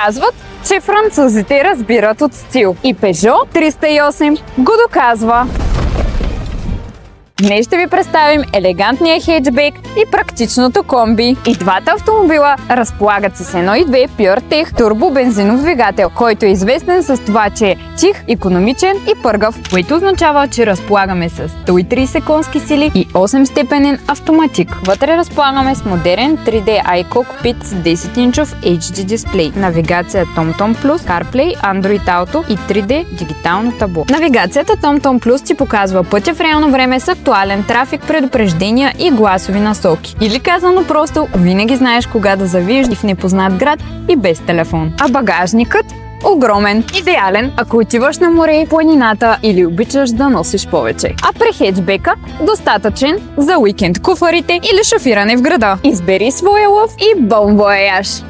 Казват, че французите разбират от стил. И Peugeot 308 го доказва. Днес ще ви представим елегантния хеджбек и практичното комби. И двата автомобила разполагат с 1.2 PureTech турбо-бензинов двигател, който е известен с това, че е тих, икономичен и пъргав, което означава, че разполагаме с 130 конски сили и 8-степенен автоматик. Вътре разполагаме с модерен 3D iCockpit с 10-инчов HD дисплей, навигация TomTom Plus, CarPlay, Android Auto и 3D дигитално табло. Навигацията TomTom Plus ти показва пътя в реално време с актуален трафик, предупреждения и гласови насоки. Или казано просто, винаги знаеш кога да завиеш в непознат град и без телефон. А багажникът? Огромен, идеален, ако отиваш на море и планината или обичаш да носиш повече. А при хеджбека достатъчен за уикенд куфарите или шофиране в града. Избери своя лъв и бон вояж!